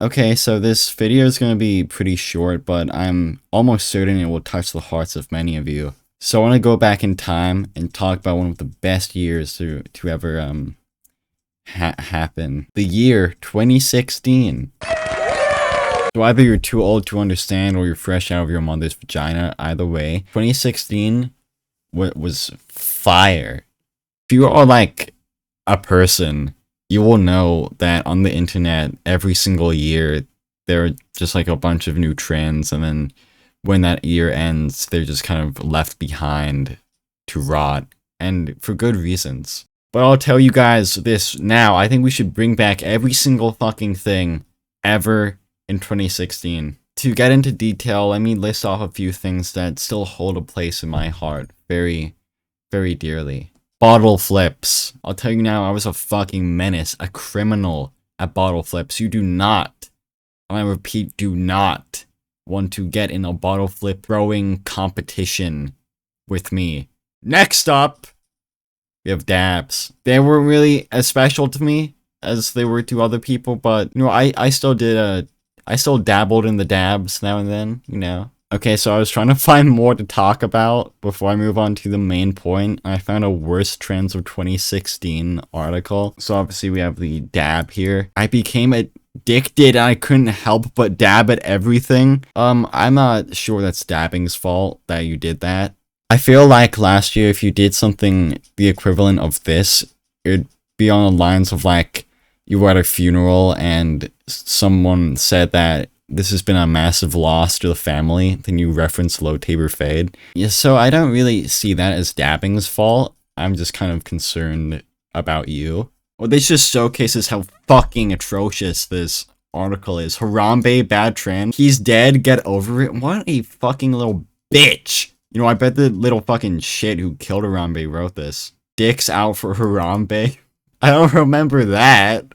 Okay, so this video is going to be pretty short, but I'm almost certain it will touch the hearts of many of you. So I want to go back in time and talk about one of the best years to ever happen. The year 2016. So either you're too old to understand or you're fresh out of your mother's vagina. Either way, 2016 was fire. If you are like a person, you will know that on the internet every single year there are just like a bunch of new trends, and then when that year ends they're just kind of left behind to rot, and for good reasons. But I'll tell you guys this now, I think we should bring back every single fucking thing ever in 2016. To get into detail, let me list off a few things that still hold a place in my heart very, very dearly. Bottle flips. I'll tell you now, I was a fucking menace, a criminal at bottle flips. You do not, and I repeat, do not want to get in a bottle flip throwing competition with me. Next up, we have dabs. They weren't really as special to me as they were to other people, but you know, I still dabbled in the dabs now and then, you know. Okay, so I was trying to find more to talk about before I move on to the main point. I found a worst trends of 2016 article. So obviously we have the dab here. I became addicted and I couldn't help but dab at everything. I'm not sure that's dabbing's fault that you did that. I feel like last year if you did something the equivalent of this, it'd be on the lines of like you were at a funeral and someone said that this has been a massive loss to the family, then you reference low taper fade. Yeah, so I don't really see that as dabbing's fault. I'm just kind of concerned about you. Well, this just showcases how fucking atrocious this article is. Harambe, bad trend. He's dead, get over it. What a fucking little bitch. You know, I bet the little fucking shit who killed Harambe wrote this. Dicks out for Harambe. I don't remember that.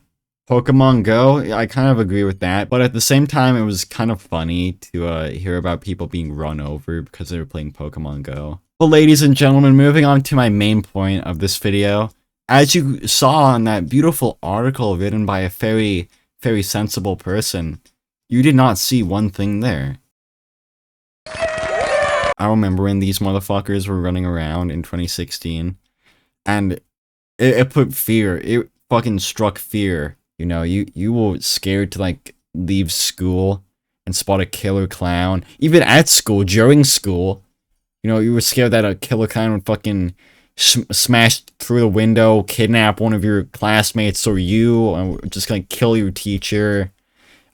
Pokemon Go, I kind of agree with that, but at the same time, it was kind of funny to hear about people being run over because they were playing Pokemon Go. Well, ladies and gentlemen, moving on to my main point of this video, as you saw in that beautiful article written by a very, very sensible person, you did not see one thing there. I remember when these motherfuckers were running around in 2016, and it put fear, it fucking struck fear. You know, you were scared to, like, leave school and spot a killer clown. Even at school, during school, you know, you were scared that a killer clown would fucking smash through the window, kidnap one of your classmates or you, or just gonna kill your teacher.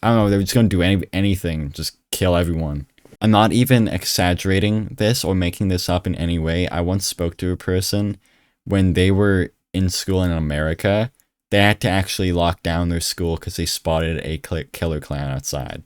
I don't know, they were just gonna do anything, just kill everyone. I'm not even exaggerating this or making this up in any way. I once spoke to a person when they were in school in America. They had to actually lock down their school because they spotted a killer clown outside.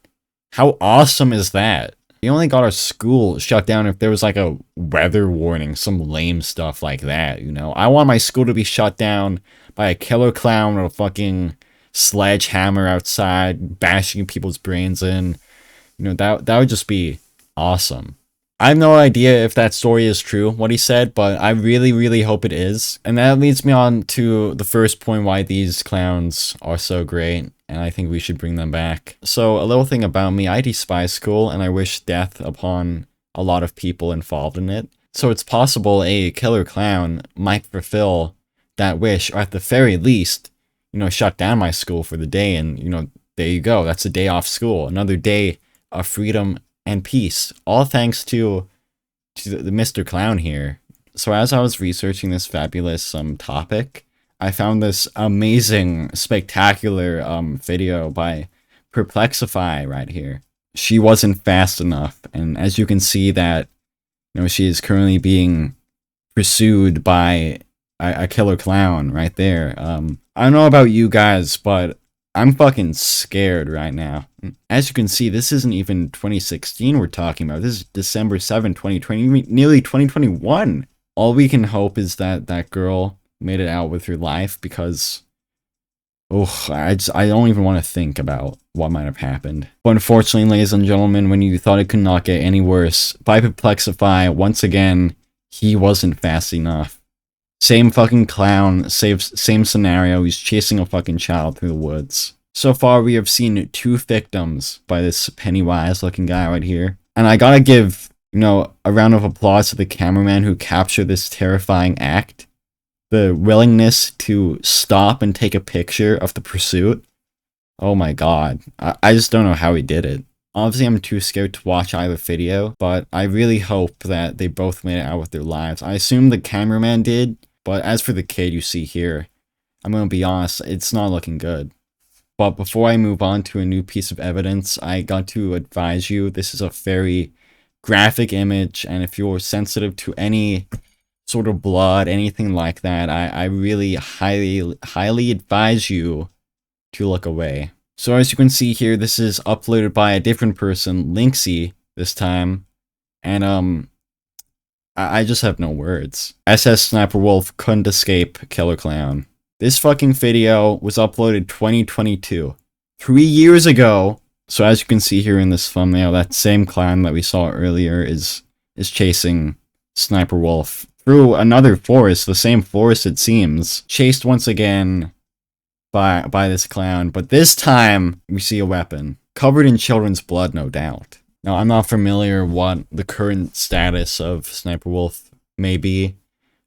How awesome is that? We only got our school shut down if there was like a weather warning, some lame stuff like that, you know? I want my school to be shut down by a killer clown with a fucking sledgehammer outside, bashing people's brains in. You know, that would just be awesome. I have no idea if that story is true, what he said, but I really, really hope it is. And that leads me on to the first point why these clowns are so great, and I think we should bring them back. So, a little thing about me, I despise school, and I wish death upon a lot of people involved in it. So it's possible a killer clown might fulfill that wish, or at the very least, you know, shut down my school for the day, and, you know, there you go, that's a day off school, another day of freedom and peace, all thanks to the Mr. Clown here. So as I was researching this fabulous topic, I found this amazing, spectacular video by Perplexify right here. She wasn't fast enough, and as you can see that, you know, she is currently being pursued by a killer clown right there. I don't know about you guys, but I'm fucking scared right now. As you can see, this isn't even 2016 we're talking about. This is December 7, 2020, nearly 2021. All we can hope is that that girl made it out with her life, because I don't even want to think about what might have happened. But unfortunately, ladies and gentlemen, when you thought it could not get any worse, by Perplexify, once again, he wasn't fast enough. Same fucking clown, same scenario, he's chasing a fucking child through the woods. So far, we have seen 2 victims by this Pennywise looking guy right here. And I gotta give, a round of applause to the cameraman who captured this terrifying act. The willingness to stop and take a picture of the pursuit. Oh my god. I just don't know how he did it. Obviously, I'm too scared to watch either video, but I really hope that they both made it out with their lives. I assume the cameraman did, but as for the kid you see here, I'm gonna be honest, it's not looking good. But before I move on to a new piece of evidence, I got to advise you, this is a very graphic image, and if you're sensitive to any sort of blood, anything like that, I really highly advise you to look away. So as you can see here, this is uploaded by a different person, Linksy, this time, and I just have no words. SS Sniper Wolf couldn't escape Killer Clown. This fucking video was uploaded 2022, 3 years ago. So as you can see here in this thumbnail, that same clown that we saw earlier is chasing Sniper Wolf through another forest, the same forest it seems, chased once again by this clown, but this time we see a weapon covered in children's blood, no doubt. Now, I'm not familiar what the current status of Sniper Wolf may be.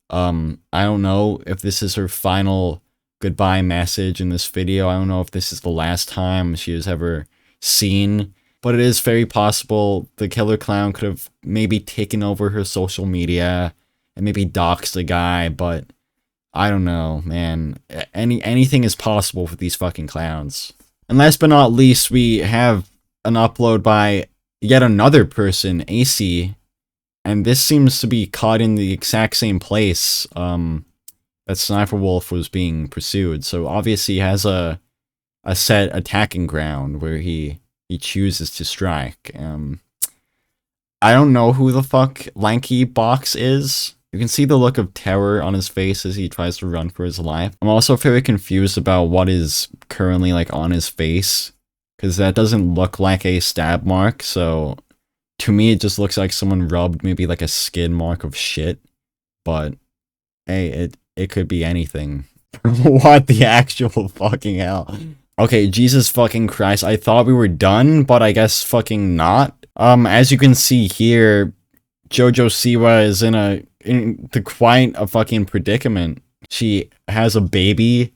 I don't know if this is her final goodbye message in this video. I don't know if this is the last time she is ever seen, but it is very possible the killer clown could have maybe taken over her social media and maybe doxed the guy, but I don't know, man. Anything is possible for these fucking clowns. And last but not least, we have an upload by yet another person, AC, and this seems to be caught in the exact same place that Sniper Wolf was being pursued. So obviously he has a set attacking ground where he chooses to strike. I don't know who the fuck Lanky Box is. You can see the look of terror on his face as he tries to run for his life. I'm also very confused about what is currently like on his face, because that doesn't look like a stab mark, so to me it just looks like someone rubbed maybe like a skid mark of shit, but hey, it could be anything. What the actual fucking hell? Okay, Jesus fucking Christ, I thought we were done, but I guess fucking not. As you can see here, Jojo Siwa is in quite a fucking predicament. She has a baby.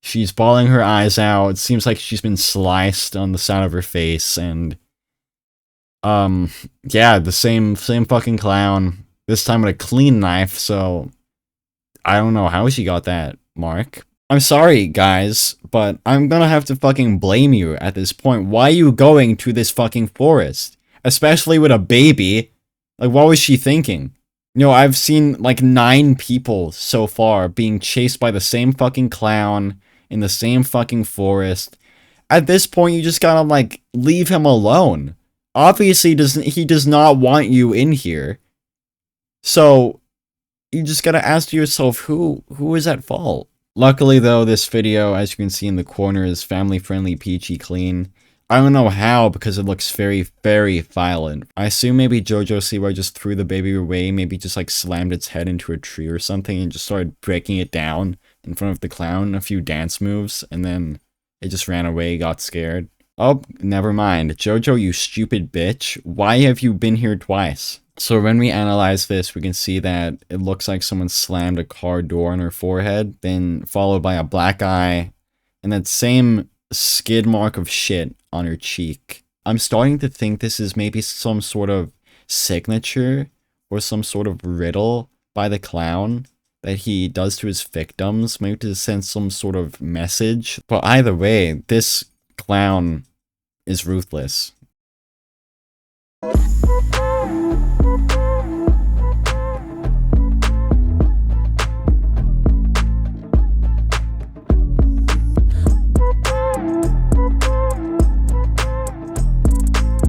She's bawling her eyes out. It seems like she's been sliced on the side of her face, and yeah, the same fucking clown. This time with a clean knife, so I don't know how she got that mark. I'm sorry, guys, but I'm gonna have to fucking blame you at this point. Why are you going to this fucking forest? Especially with a baby. Like, what was she thinking? I've seen like 9 people so far being chased by the same fucking clown in the same fucking forest. At this point, you just gotta like leave him alone. Obviously, he does not want you in here. So you just gotta ask yourself, who is at fault? Luckily though, this video, as you can see in the corner, is family friendly, peachy clean. I don't know how, because it looks very, very violent. I assume maybe Jojo Siwa just threw the baby away, maybe just like slammed its head into a tree or something and just started breaking it down in front of the clown, a few dance moves, and then it just ran away, got scared. Oh, never mind. Jojo, you stupid bitch. Why have you been here twice? So when we analyze this, we can see that it looks like someone slammed a car door on her forehead, then followed by a black eye, and that same skid mark of shit on her cheek. I'm starting to think this is maybe some sort of signature or some sort of riddle by the clown that he does to his victims, maybe to send some sort of message. But either way, this clown is ruthless.